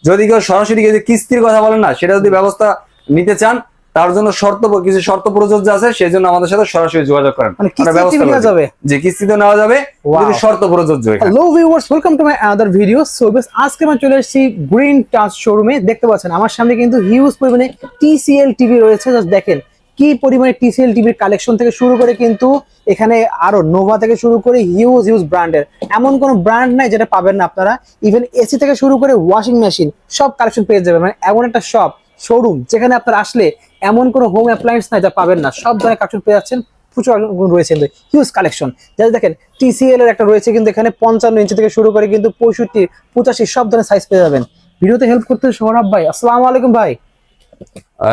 যদি কেউ সরাসরি কিস্তির কথা বলেন না, সেটা যদি ব্যবস্থা নিতে চান, তার জন্য কিছু শর্ত প্রযোজ্য আছে, সেই জন্য আমাদের সাথে সরাসরি যোগাযোগ করেন। যে কিস্তিতে নেওয়া যাবে, যদি শর্ত প্রযোজ্য। Hello viewers, welcome to my another video. So আজকে আমরা চলে এসেছি গ্রিন টাচ শোরুমে। দেখতে পাচ্ছেন আমার সামনে কিন্তু হিউজ পরিমাণে TCL টিভি রয়েছে। জাস্ট দেখেন কি পরিমাণে TCL টিভির কালেকশন থেকে শুরু করে কিন্তু এখানে আরো নোভা থেকে শুরু করে হিউজ ব্র্যান্ডের, এমন কোনো ব্র্যান্ড নাই যেটা পাবেন না আপনারা। ইভেন এসি থেকে শুরু করে ওয়াশিং মেশিন সব কালেকশন পেয়ে যাবেন। মানে এমন একটা শোরুম যেখানে আপনারা আসলে এমন কোনো হোম অ্যাপ্লায়েন্স নাই যা পাবেন না। সব ধরনের কালেকশন পেয়ে যাচ্ছেন, প্রচুর রয়েছে কিন্তু হিউজ কালেকশন। যাতে দেখেন TCL এর একটা রয়েছে কিন্তু এখানে 55 ইঞ্চি থেকে শুরু করে কিন্তু 65, 85 সব ধরনের সাইজ পেয়ে যাবেন। ভিডিওতে হেল্প করতে সৌরভ ভাই, আসসালামু আলাইকুম ভাই।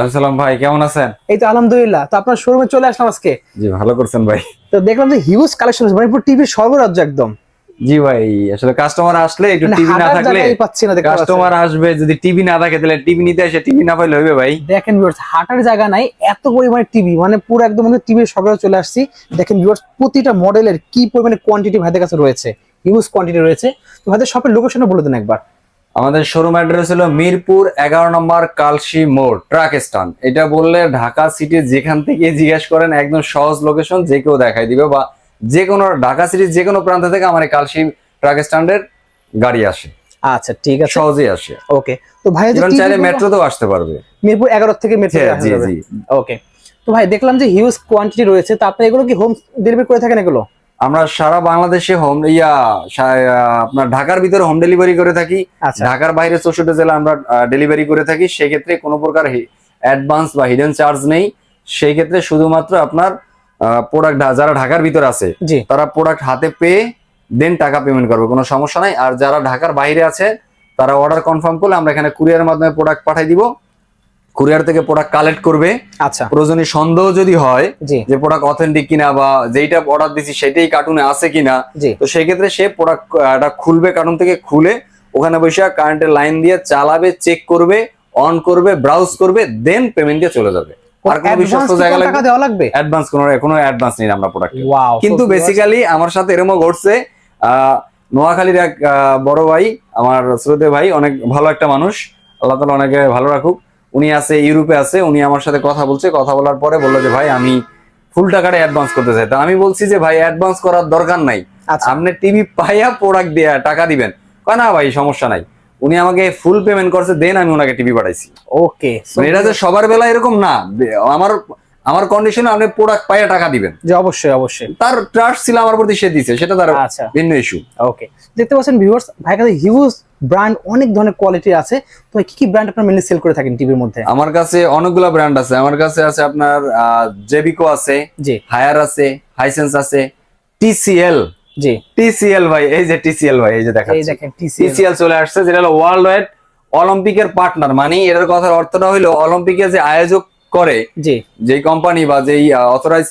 আসসালাম ভাই, কেমন আছেন? এই তো আলহামদুলিল্লাহ। তো আপনার শোরুমে চলে আসলাম আজকে। জি, ভালো করছেন ভাই। তো দেখলাম যে হিউজ কালেকশন আছে, মানে পুরো টিভির সর্বরাজ্য একদম। জি ভাই, আসলে কাস্টমার আসলে একটু টিভি না থাকলে কাস্টমার আসবে, যদি টিভি না থাকে তাহলে টিভি নিতে আসে, টিভি না পাইলে হবে ভাই। দেখেন ভিউয়ার্স, হাঁটার জায়গা নাই, এত পরিমাণে টিভি, মানে পুরো একদম টিভির সর্বরাজ্য চলে আসছি। দেখেন ভিউয়ার্স, প্রতিটা মডেলের কি পরিমাণে কোয়ান্টিটি ভাইদের কাছে রয়েছে, হিউজ কোয়ান্টিটি রয়েছে। তো ভাইদের শপের লোকেশনটা বলে দেন একবার। আমাদের শোরুম অ্যাড্রেস হলো মিরপুর 11 নম্বর কালসি মোড়, ট্রাক স্ট্যান্ড। এটা বললে ঢাকা সিটি যেখান থেকে জিজ্ঞেস করেন, একদম সহজ লোকেশন, যে কেউ দেখাই দিবে। বা যে কোনো ঢাকা সিটির যে কোনো প্রান্ত থেকে আমার এই কালসি ট্রাক স্ট্যান্ডের গাড়ি আসে। আচ্ছা ঠিক আছে, সহজেই আসে। ওকে। তো ভাই চাইলে মেট্রোতেও আসতে পারবে, মিরপুর 11 থেকে মেট্রোতে আসা যাবে। ওকে। তো ভাই দেখলাম যে হিউজ কোয়ান্টিটি রয়েছে, তো আপনি এগুলো কি হোম ডেলিভারি করে থাকেন? এগুলো আমরা সারা বাংলাদেশে আপনার ঢাকার ভিতরে হোম ডেলিভারি করে থাকি। ঢাকার বাইরে 64 জেলা আমরা ডেলিভারি করে থাকি। সেক্ষেত্রে কোনো প্রকার অ্যাডভান্স বা হিডেন চার্জ নেই। সেই ক্ষেত্রে শুধুমাত্র আপনার প্রোডাক্ট যারা ঢাকার ভিতরে আছে তারা প্রোডাক্ট হাতে পেয়ে দেন টাকা পেমেন্ট করবে, কোনো সমস্যা নাই। আর যারা ঢাকার বাইরে আছে তারা অর্ডার কনফার্ম করলে আমরা এখানে কুরিয়ারের মাধ্যমে প্রোডাক্ট পাঠিয়ে দিব। কুরিয়ার থেকে প্রোডাক্ট কালেক্ট করবে। আচ্ছা, প্রয়োজনীয় সন্দেহ যদি হয় যে প্রোডাক্ট অথেন্টিক কিনা বা যেইটা অর্ডার দিছি সেটাই কার্টুনে আছে কিনা, তো সেই ক্ষেত্রে সে প্রোডাক্টটা খুলবে, কার্টুন থেকে খুলে ওখানে বসে কারেন্টের লাইন দিয়ে চালাবে, চেক করবে, অন করবে, ব্রাউজ করবে, দেন পেমেন্ট দিয়ে চলে যাবে। আর কোনো বিশ্বস্ত জায়গা লাগবে অ্যাডভান্স কোনো অ্যাডভান্স নেই আমরা প্রোডাক্ট। কিন্তু বেসিক্যালি আমার সাথে এরকম ঘটছে, নোয়াখালীর এক বড় ভাই, আমার শ্রদ্ধেয় ভাই, অনেক ভালো একটা মানুষ, আল্লাহ তাআলা অনেকে ভালো রাখুক। উনি আছে ইউরোপে আছে, উনি আমার সাথে কথা বলছে। কথা বলার পরে বললো যে ভাই আমি ফুল টাকাটা অ্যাডভান্স করতে চাই। তা আমি বলছি যে ভাই অ্যাডভান্স করার দরকার নাই, আপনি টিভি পাইয়া প্রোডাক্ট দিয়ে টাকা দিবেন। কয় না ভাই সমস্যা নাই। উনি আমাকে ফুল পেমেন্ট করছে, দেন আমি ওনাকে টিভি পাঠাইছি। ওকে, এটা যে সবার বেলা এরকম না, আমার কন্ডিশনে আপনি প্রোডাক্ট পাইয়া টাকা দিবেন। যে অবশ্যই তার ট্রাস্ট ছিল আমার প্রতি, সে দিছে, সেটা তার ভিন্ন ইস্যু। ওকে, দেখতে পাচ্ছেন ভিউয়ার্স, ভাই কাছে হিউজ ব্র্যান্ড, অনেক ধরনের কোয়ালিটি আছে। তো কি ব্র্যান্ড আপনারা মেইনলি সেল করে থাকেন টিভির মধ্যে? আমার কাছে অনেকগুলো ব্র্যান্ড আছে। আমার কাছে আছে আপনার জেবিকো আছে, হায়ার আছে, হাইসেন্স আছে, TCL। TCL ভাই, এই যে TCL ভাই, এই যে দেখেন TCL চলে আসছে, যেটা হলো ওয়ার্ল্ড ওয়াইড অলিম্পিকের পার্টনার। মানে এটার কথার অর্থটা হলো অলিম্পিকে যে আয়োজক করে যে কোম্পানি বা যেই অথরাইজ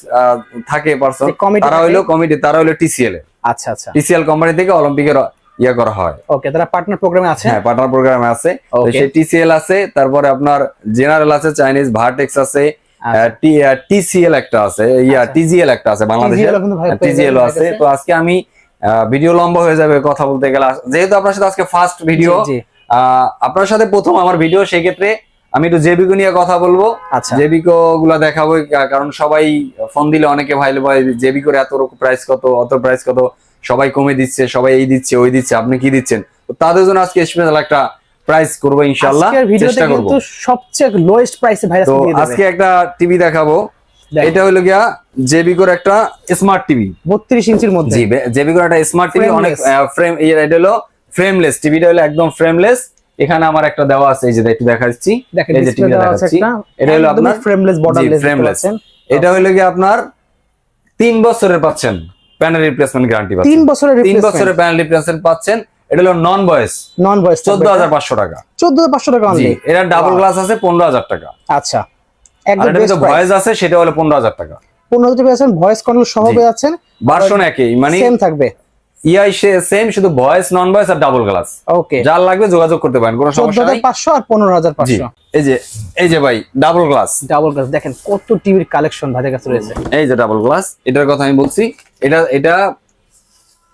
থাকে পারসন, তারা হলো কমিটি, তারা হলো TCL। আচ্ছা, TCL কোম্পানি থেকে অলিম্পিকের ইয়া করা হয়। ওকে, তারা পার্টনার প্রোগ্রামে আছে। হ্যাঁ, পার্টনার প্রোগ্রামে আছে। সেই TCL আছে, তারপরে আপনার জেনারেল আছে, চাইনিজ ভার্টেক্স আছে, TCL একটা আছে, TGL একটা আছে, বাংলাদেশের TGL আছে। তো আজকে আমি ভিডিও লম্বা হয়ে যাবে কথা বলতে গেলে, যেহেতু আপনার সাথে আজকে ফার্স্ট ভিডিও, আপনার সাথে প্রথম আমার ভিডিও, সেই ক্ষেত্রে আমি একটু জেবিকো নিয়ে কথা বলবো। জেবিকো গুলা দেখাবো, কারণ সবাই ফোন দিলে অনেকে ভাই জেবিকোর এত প্রাইস কত, অত প্রাইস কত, সবাই কমে দিচ্ছে, সবাই এই দিচ্ছে ওই দিচ্ছে, আপনি কি দিচ্ছেন? তো তাদের জন্য আজকে স্পেশাল একটা প্রাইস করবো ইনশাআল্লাহ, চেষ্টা করব। সবচেয়ে লোয়েস্ট প্রাইসে ভাই আজকে একটা টিভি দেখাবো। এটা হলো গিয়া জেবিকোর একটা স্মার্ট টিভি, 32 ইঞ্চির মধ্যে। জি, জেবিকোর একটা স্মার্ট টিভি, অনেক ফ্রেম। এটা হলো ফ্রেমলেস টিভিটা, হলো একদম ফ্রেমলেস। এখানে আমার একটা দেওয়া আছে, এই যে একটু দেখাচ্ছি, এই যে টিভিটা দেখাচ্ছি, এটা হলো আপনার ফ্রেমলেস, বর্ডারলেস ফ্রেমলেস। এটা হলো গিয়া আপনার 3 বছরের পাচ্ছেন প্যানেল রিপ্লেসমেন্ট গ্যারান্টি পাচ্ছেন। 3 বছরের প্যানেল রিপ্লেসমেন্ট পাচ্ছেন। এটা হলো নন ভয়েস 14,500 টাকা। 14,500 টাকা অনলি। এটা ডাবল গ্লাস আছে 15,000 টাকা। আচ্ছা, একদম বেস্ট ভয়েস আছে, সেটা হলো 15,000 টাকা। 15,000 টাকা আছেন, ভয়েস কন্ট্রোল সহ পেয়েছেন, ভার্সন একই, মানে সেম থাকবে। সেম, শুধু ভয়েস, নন ভয়েস আর ডাবল গ্লাস। ওকে, যার লাগবে যোগাযোগ করতে পারেন, কোনো সমস্যা নাই। 14,500 আর 15,500। এই যে ভাই ডাবল গ্লাস, দেখেন কত টিভির কালেকশন ভাইদের কাছে রয়েছে। এই যে ডাবল গ্লাস, এটার কথা আমি বলছি। এটা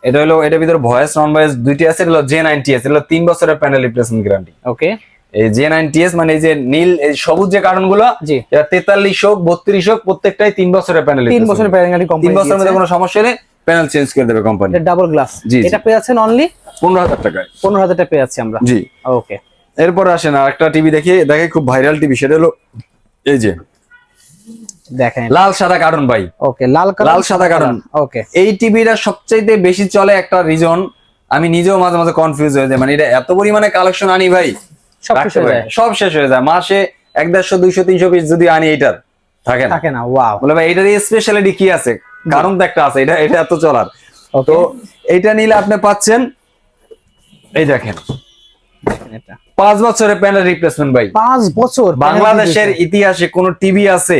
এটা হলো এটার ভিতরে ভয়েস নন ভয়েস দুইটি আছে। এটা হলো J9TS, এটা হলো 3 বছরের প্যানেল রিপ্লেসমেন্ট গ্যারান্টি। ওকে, এই J9TS মানে এই যে নীল এই সবুজ যে কার্টুন গুলো, জি, এটা 43 হোক 32 হোক প্রত্যেকটাই 3 বছরের প্যানেল। 3 বছরের প্যানেল গ্যারান্টি কোম্পানি 3 বছরের মধ্যে কোনো সমস্যা হলে প্যানেল চেঞ্জ করে দেবে কোম্পানি। এটা ডাবল গ্লাস, জি, এটা পেয়ে যাচ্ছেন অনলি 15,000 টাকায়। 15,000 টাকা পেয়ে যাচ্ছি আমরা। জি, ওকে। এরপরে আসেন আরেকটা টিভি দেখে খুব ভাইরাল টিভি, সেটা হলো এই যে দেখেন লাল সাদা কার্টুন ভাই। ওকে, লাল সাদা কার্টুন। ওকে, এই টিভিটা সবচাইতে বেশি চলে একটা রিজন, আমি নিজেও মাঝে মাঝে কনফিউজ হয়ে যাই, মানে এটা এত পরিমাণে কালেকশন আনি ভাই, সব শেষ হয়ে যায়। মাসে 100, 150, 200, 300 পিস যদি আনি এটার থাকে না। ওয়াও, বলে ভাই এটার স্পেশালিটি কি আছে? কারণ তো একটা আছে, এটা এত চলার। তো এইটা নিলে আপনি পাচ্ছেন, এই দেখেন 5 বছরের প্যানেল রিপ্লেসমেন্ট ভাই। 5 বছর বাংলাদেশের ইতিহাসে কোন টিভি আছে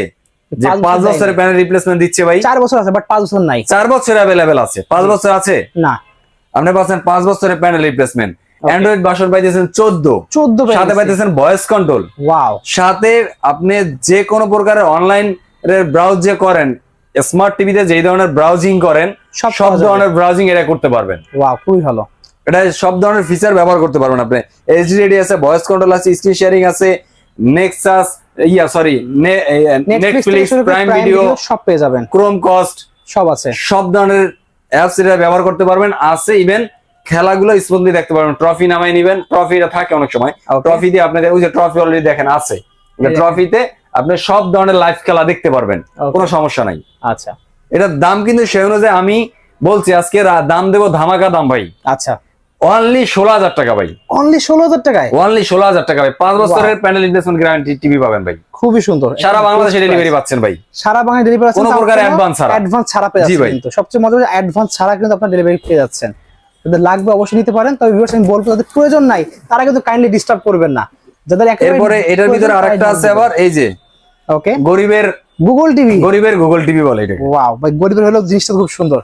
যে 5 বছরের প্যানেল রিপ্লেসমেন্ট দিচ্ছে ভাই? 4 বছর আছে, বাট 5 বছর নাই। 4 বছর अवेलेबल আছে, 5 বছর আছে না। আপনি পাচ্ছেন 5 বছরের প্যানেল রিপ্লেসমেন্ট। অ্যান্ড্রয়েড ভার্সন পাইতেছেন 14 সাথে পাইতেছেন ভয়েস কন্ট্রোল। ওয়াও, সাথে আপনি যে কোনো প্রকারের অনলাইন এর ব্রাউজ যে করেন, স্মার্ট টিভিতে যেই ধরনের ব্রাউজিং করেন সব ধরনের ব্রাউজিং এটা করতে পারবেন। ওয়াও, খুবই ভালো। এটা সব ধরনের ফিচার ব্যবহার করতে পারবেন আপনি। এইচডি রেডি আছে, ভয়েস কন্ট্রোল আছে, স্ক্রিন শেয়ারিং আছে, নেক্সাস নেটফ্লিক্স, প্রাইম ভিডিও সব পেয়ে যাবেন, ক্রোমকাস্ট সব আছে, সব ধরনের অ্যাপস এটা ব্যবহার করতে পারবেন। আছে ইভেন খেলাগুলো স্মুথলি দেখতে পারবেন। ট্রফি নামাই নিবেন, ট্রফিটা থাকে অনেক সময়, ট্রফি দিয়ে আপনাদের ওই যে ট্রফি অলরেডি দেখেন আছে, ট্রফিতে আপনি সব ধরনের লাইভ খেলা দেখতে পারবেন, কোনো সমস্যা নাই। আচ্ছা, এটার দাম কিন্তু সেই অনুযায়ী আমি বলছি আজকে দাম দেবো ধামাকা দাম ভাই। আচ্ছা, অনলি 16,000 টাকা ভাই। অনলি 16,000 টাকায়? অনলি 16,000 টাকা ভাই। 5 বছরের প্যানেল রিপ্লেসমেন্ট গ্যারান্টি টিভি পাবেন ভাই। খুবই সুন্দর, সারা বাংলাদেশে ডেলিভারি পাচ্ছেন ভাই। সারা বাংলাদেশে ডেলিভারি পাচ্ছেন, কোনো প্রকার অ্যাডভান্স ছাড়া পেয়ে যাচ্ছেন। কিন্তু সবচেয়ে মজার, অ্যাডভান্স ছাড়া কিন্তু আপনারা ডেলিভারি পেয়ে যাচ্ছেন। যাদের লাগবে অবশ্যই নিতে পারেন। তবে ভিউয়ার্স আমি বলবো যাদের প্রয়োজন নাই তারা কিন্তু কাইন্ডলি ডিস্টার্ব করবেন না। যাদের এরপরে এটার ভিতরে আরেকটা আছে আবার, এই যে ওকে, গরিবের গুগল টিভি। গরিবের গুগল টিভি বলে এটাকে। ওয়াও ভাই, গরিবের হলো জিনিসটা খুব সুন্দর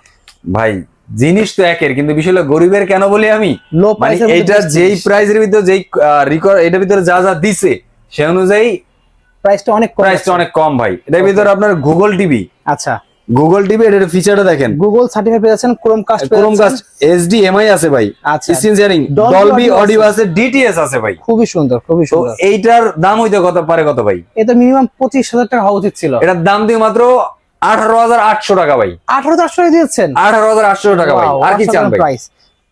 ভাই। জিনিস তো একের, কিন্তু বিষয় হলো গরিবের কেন বলি আমি, লো প্রাইস। এটা যেই প্রাইসের ভিতরে যেই এটার ভিতরে যা যা দিছে সে অনুযায়ী প্রাইসটা অনেক কম ভাই। এটার ভিতরে আপনার গুগল টিভি। আচ্ছা, গুগল টিভি এর ফিচারটা দেখেন, গুগল সার্টিফাইড পেয়ে যাচ্ছেন, ক্রোমকাস্ট HDMI আছে ভাই, স্ক্রিন শেয়ারিং, ডলবি অডিও আছে, ডিটিএস আছে ভাই। খুবই সুন্দর, খুবই সুন্দর। তো এইটার দাম হইতে কত ভাই? এটা মিনিমাম 25,000 টাকা হওয়া উচিত ছিল। এটার দাম দিয়ে মাত্র 18,800 টাকা ভাই। 18,800 টাকা দিয়েছেন? 18,800 টাকা ভাই, আর কি চান ভাই?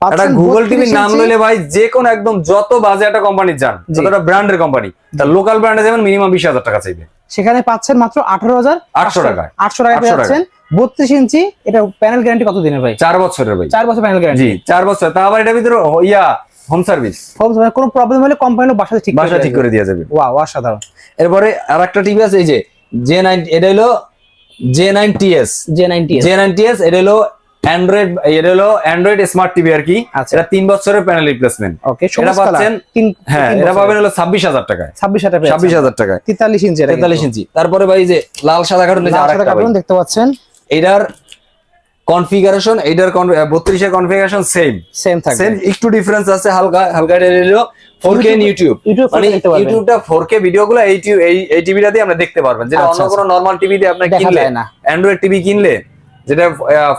এটা গুগল টিভির নাম লইলে ভাই যে কোন একদম যত বাজে একটা কোম্পানি যান, যতটা ব্র্যান্ডের কোম্পানি, তার লোকাল ব্র্যান্ডে যেমন মিনিমাম 20,000 টাকা চাইবে, সেখানে পাচ্ছেন মাত্র 18,800 টাকা। 800 টাকা পাচ্ছেন 32 ইঞ্চি। এটা প্যানেল গ্যারান্টি কত দিনের ভাই? 4 বছরের ভাই। 4 বছর প্যানেল গ্যারান্টি? জি, 4 বছর। তা আবার এটার ভিতরে হোম সার্ভিস, কোনো প্রবলেম হলে কোম্পানি বাসা ঠিক করে দিয়ে যাবে। ওয়াও, অসাধারণ। এরপরে আরেকটা টিভি আছে, এই যে J9, এটা হলো J9TS। এটা হলো অ্যান্ড্রয়েড স্মার্ট টিভি আর কি। এটা 3 বছরের প্যানেল রিপ্লেসমেন্ট। ওকে, এটা পাচ্ছেন, হ্যাঁ এটা পাবেন হলো 26,000 টাকায়। 26,000 টাকায় 43 ইঞ্চি। 43 ইঞ্চি। তারপরে ভাই যে লাল সাদা কার্টুন দেখতে পাচ্ছেন, এটার কনফিগারেশন, এটার 32 এর কনফিগারেশন সেম থাকে, একটু ডিফারেন্স আছে হালকা। এটা হলো 4K ইউটিউব, মানে ইউটিউবটা 4K ভিডিওগুলো এই টিভিটা দিয়ে আপনি দেখতে পারবেন, যেটা অন্য কোনো নরমাল টিভি দিয়ে আপনি কিনলে, অ্যান্ড্রয়েড টিভি কিনলে যেটা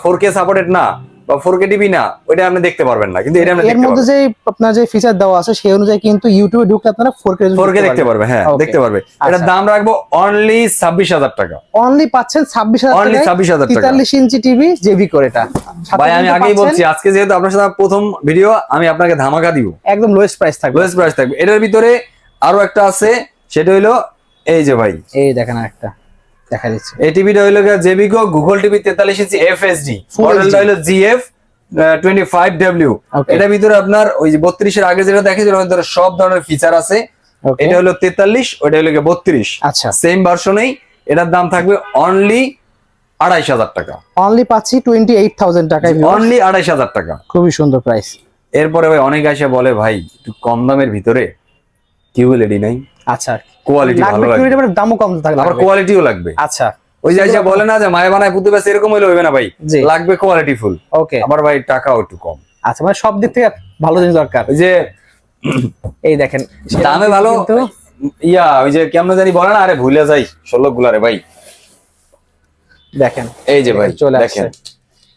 4K সাপোর্টেড না বা 4K টিভি না, ওইটা আপনি দেখতে পারবেন না। কিন্তু এটা আপনি দেখতে পারবেন। এর মধ্যে যে আপনার যে ফিচার দেওয়া আছে সেই অনুযায়ী কিন্তু ইউটিউবে ঢুকলে আপনারা 4K দেখতে পারবেন। হ্যাঁ, দেখতে পারবে। এটার দাম রাখবো অনলি 26,000 টাকা। অনলি পাচ্ছেন 26,000 টাকা 43 ইঞ্চি টিভি জেবি করে। এটা ভাই আমি আগেই বলছি, আজকে যেহেতু আপনার সাথে প্রথম ভিডিও, আমি আপনাকে ধামাকা দিব, একদম লোয়েস্ট প্রাইস থাকবে। এটার ভিতরে আরো একটা আছে, সেটা হলো এই যে ভাই, এই দেখেন একটা দেখা যাচ্ছে। এই টিভিটা হইলো জেবিকো গুগল টিভি 43 ইঞ্চি FHD, মডেলটা হলো GF25W। এটার ভিতরে আপনার ওই যে 32 এর আগে যেটা দেখেছিলাম ওর ভিতরে সব ধরনের ফিচার আছে। এটা হলো 43, ওটা হলো 32। আচ্ছা, সেম ভার্সনেই। এটার দাম থাকবে অনলি 28,000 টাকা। অনলি পাচ্ছি 28,000 টাকায়, অনলি 28,000 টাকা। খুবই সুন্দর প্রাইস। এরপরে ভাই অনেক এসে বলে ভাই একটু কম দামের ভিতরে QLED নাই। আচ্ছা, কোয়ালিটি ভালো লাগবে, দামও কম থাকবে, আবার কোয়ালিটিও লাগবে। আচ্ছা, ওই যে বলে না যে মায়ে বানায় পুতুল বেশ, এরকম হইলে হবে না ভাই, লাগবে কোয়ালিটি ফুল। ওকে, আবার ভাই টাকাও একটু কম। আচ্ছা, মানে সব দিক থেকে ভালো জিনিস দরকার। ওই যে এই দেখেন দামে ভালো, ওই যে কেমন জানি বলে না, আরে ভুলে যাই 16 গুলারে ভাই। দেখেন এই যে ভাই চলে দেখেন,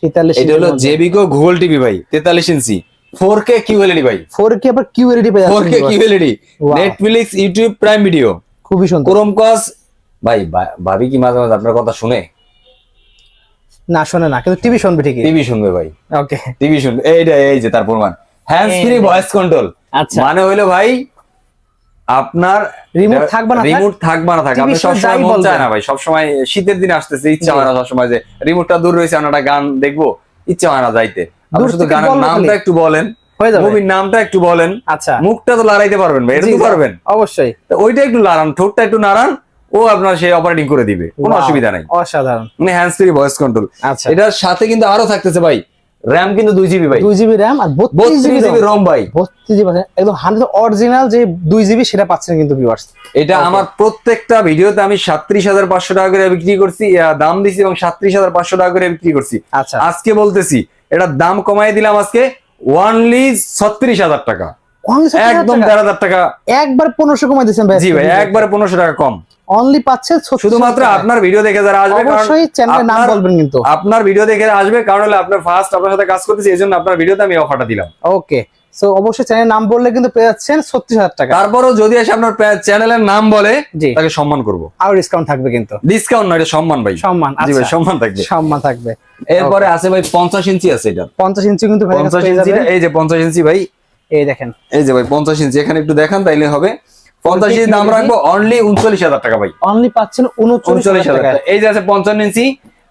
43 এটা হলো জেবিকো গুগল টিভি ভাই 43 ইঞ্চি 4K QLED ভাই 4K আবার QLED পেয়ে যাচ্ছেন 4K QLED Netflix YouTube prime video খুবই সুন্দর ক্রোমকাস্ট ভাই ভাবি কি মাঝে মাঝে আপনার কথা শুনে না শোনে না কিন্তু টিভি শুনবে ঠিকই টিভি শুনবে ভাই ওকে টিভি শুনবে এই যে তার প্রমাণ হ্যান্ডস ফ্রি ভয়েস কন্ট্রোল আচ্ছা মানে হইলো ভাই আপনার রিমোট থাকবে না আপনি সবসময় মন চায় না ভাই সবসময় শীতের দিন আসতেছে ইচ্ছা হয় না সবসময় যে রিমোটটা দূর রয়েছে আমরা একটা গান দেখবো ইচ্ছা হয় না যাইতে আপনি শুধু গানের নামটা একটু বলেন মুভির নামটা একটু বলেন আচ্ছা মুখটা তো লড়াইতে পারবেন ভাই এটা তো পারবেন অবশ্যই ওইটা একটু লড়ান ঠোঁটটা একটু নাড়ান ও আপনার সেই অপারেটিং করে দিবে কোনো অসুবিধা নাই অসাধারণ মানে হ্যান্ডস ফ্রি ভয়েস কন্ট্রোল আচ্ছা এটার সাথে কিন্তু আরো থাকতেছে ভাই র‍্যাম কিন্তু 2GB ভাই 2GB র‍্যাম আর 32GB রম ভাই 32GB একদম 100 অরিজিনাল যে 2GB সেটা পাচ্ছেন কিন্তু ভিউয়ার্স এটা আমার প্রত্যেকটা ভিডিওতে আমি ৩৭৫০০ টাকা করে বিক্রি করছি দাম দিছি এবং ৩৭৫০০ টাকা করে বিক্রি করছি আচ্ছা আজকে বলতেছি এটা দাম কমাই দিলাম আজকে অনলি ৩৬০০০ টাকা একদম ১৩০০০ টাকা একবার 1500 কমাই দিয়েছেন ভাই জি ভাই একবারে 1500 টাকা কম অনলি পাচ্ছে শুধুমাত্র আপনার ভিডিও দেখে যারা আসবে অবশ্যই চ্যানেলের নাম বলবেন কিন্তু আপনার ভিডিও দেখে আসবে কারণ হলো আপনার ফার্স্ট আপনার সাথে কাজ করতেছি এইজন্য আপনার ভিডিওতে আমি অফারটা দিলাম ওকে সো অবশ্যই চ্যানেলের নাম বললে কিন্তু পেয়ে যাচ্ছেন 36000 টাকা তারপরও যদি এসে আপনার চ্যানেলের নাম বলে তাকে সম্মান করব আর ডিসকাউন্ট থাকবে কিন্তু ডিসকাউন্ট না এটা সম্মান ভাই সম্মান জি ভাই সম্মান থাকবে সম্মান থাকবে এরপরে আছে ভাই 50 ইঞ্চি আছে এটা 50 ইঞ্চি কিন্তু ভাই 50 ইঞ্চি এই যে 50 ইঞ্চি ভাই এই দেখেন এই যে ভাই 50 ইঞ্চি এখানে একটু দেখান তাইলে হবে 50 ইঞ্চি দাম রাখবো অনলি 39000 টাকা ভাই অনলি পাচ্ছেন 39000 টাকা এই যে আছে 55 ইঞ্চি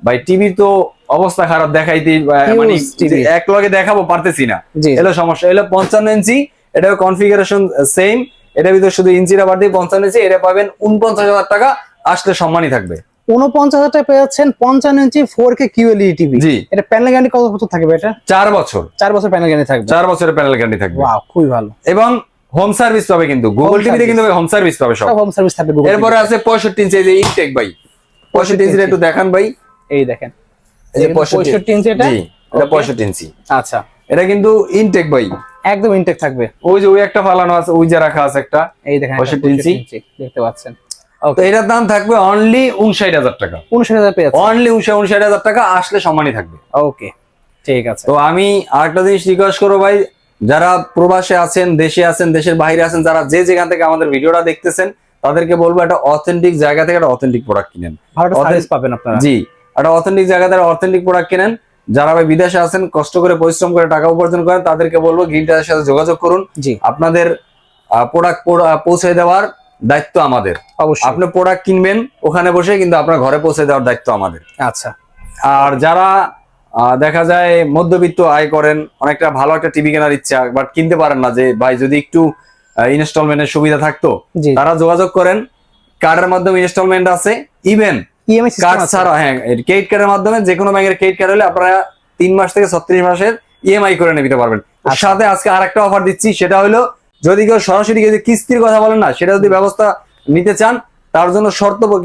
ভাই টিভি তো অবস্থা খারাপ দেখাইতে মানে এক লগে দেখাবো পারতেছি না এলো সমস্যা এলো 55 ইঞ্চি এটা কনফিগারেশন সেম এটার ভিতর শুধু ইঞ্চিটা বাদ দিয়ে 55 ইঞ্চি এটা পাবেন 49000 টাকা আসলে সম্মানই থাকবে 49000 টাকা পেয়ে যাচ্ছেন 55 ইঞ্চি 4K QLED টিভি জি এটা প্যানেল গ্যারান্টি কত বছর থাকবে এটা 4 বছর 4 বছর প্যানেল গ্যারান্টি থাকবে 4 বছরের প্যানেল গ্যারান্টি থাকবে ওয়াও খুবই ভালো এবং হোম সার্ভিস পাবে কিন্তু গুগল টিভিতে কিন্তু হোম সার্ভিস পাবে সব হোম সার্ভিস থাকবে গুগল এরপরে আছে 65 ইঞ্চি এই যে ইনটেক ভাই 65 ইঞ্চিটা একটু দেখান ভাই এই দেখেন এই যে 65 ইঞ্চি এটা জি এটা 65 ইঞ্চি আচ্ছা এটা কিন্তু ইনটেক ভাই একদম ইনটেক থাকবে ওই যে ওই একটা ফালানো আছে ওই যে রাখা আছে একটা এই দেখেন 65 ইঞ্চি দেখতে পাচ্ছেন তো এটার দাম থাকবে অনলি 59000 টাকা 59000 পেয়ে যাচ্ছে অনলি 59000 টাকা আসলে সম্মানই থাকবে ওকে ঠিক আছে তো আমি আরেকটা জিনিস রিকোয়েস্ট করব ভাই যারা প্রবাসে আছেন দেশে আছেন দেশের বাইরে আছেন যারা যে যেখান থেকে আমাদের ভিডিওটা দেখতেছেন তাদেরকে বলবো একটা অথেন্টিক জায়গা থেকে একটা অথেন্টিক প্রোডাক্ট কিনেন ভালো সার্ভিস পাবেন আপনারা জি একটা অথেন্টিক জায়গা থেকে অথেন্টিক প্রোডাক্ট কিনেন যারা ভাই বিদেশে আছেন কষ্ট করে পরিশ্রম করে টাকা উপার্জন করেন তাদেরকে বলবো গ্রিন টাচের সাথে যোগাযোগ করুন জি আপনাদের প্রোডাক্ট পৌঁছে দেওয়ার দায়িত্ব আমাদের অবশ্যই আপনি প্রোডাক্ট কিনবেন ওখানে বসে কিন্তু আপনার ঘরে পৌঁছে দেওয়ার দায়িত্ব আমাদের আচ্ছা আর যারা দেখা যায় মধ্যবিত্ত আয় করেন অনেকটা ভালো একটা টিভি কেনার ইচ্ছা বাট কিনতে পারেন না যে ভাই যদি একটু ইনস্টলমেন্টের সুবিধা থাকতো তারা যোগাযোগ করেন কার্ডের মাধ্যমে ইনস্টলমেন্ট আছে ইভেন ইএমআই কার্ড ছাড়া হ্যাঁ ক্রেডিট কার্ডের মাধ্যমে যে কোনো ব্যাংকের ক্রেডিট কার্ড হলে আপনারা 3 মাস থেকে 36 মাসের ইএমআই করে নিতে পারবেন সাথে আজকে আরেকটা অফার দিচ্ছি সেটা হলো যদি কেউ সরাসরি কিস্তির কথা বলেন না সেটা যদি ব্যবস্থা নিতে চান তার জন্য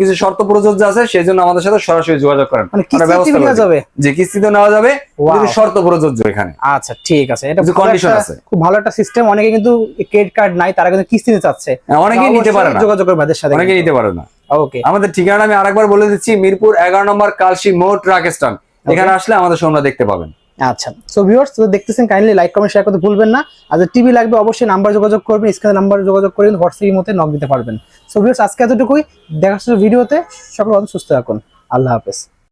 কিছু শর্ত প্রযোজ্য আছে সেই জন্য আমাদের সাথে সরাসরি যোগাযোগ করেন ব্যবস্থা নেওয়া যাবে যে কিস্তিতে নেওয়া যাবে কিন্তু শর্ত প্রযোজ্য এখানে আচ্ছা ঠিক আছে এটা কন্ডিশন আছে খুব ভালো একটা সিস্টেম অনেকে কিন্তু ক্রেডিট কার্ড নাই তারা কিন্তু কিস্তি নিতে চাচ্ছে অনেকেই নিতে পারে না যোগাযোগ করে ভাইদের সাথে অনেকেই নিতে পারে না ওকে আমাদের ঠিকানা আমি আরেকবার বলে দিচ্ছি মিরপুর 11 নম্বর কালশি মোড় ট্রাক স্ট্যান্ড এখানে আসলে আমাদের শোরুমটা দেখতে পাবেন আচ্ছা সো ভিউয়ার্স তো দেখতেছেন কাইন্ডলি লাইক কমেন্ট শেয়ার করতে ভুলবেন না আর টিভি লাগবে অবশ্যই নাম্বার যোগাযোগ করবেন স্ক্রিনে নাম্বার যোগাযোগ করে হোয়াটসঅ্যাপের মধ্যে নক দিতে পারবেন সো ভিউয়ার্স আজকে এতটুকুই দেখা হচ্ছে ভিডিওতে সকলে সুস্থ থাকুন আল্লাহ হাফেজ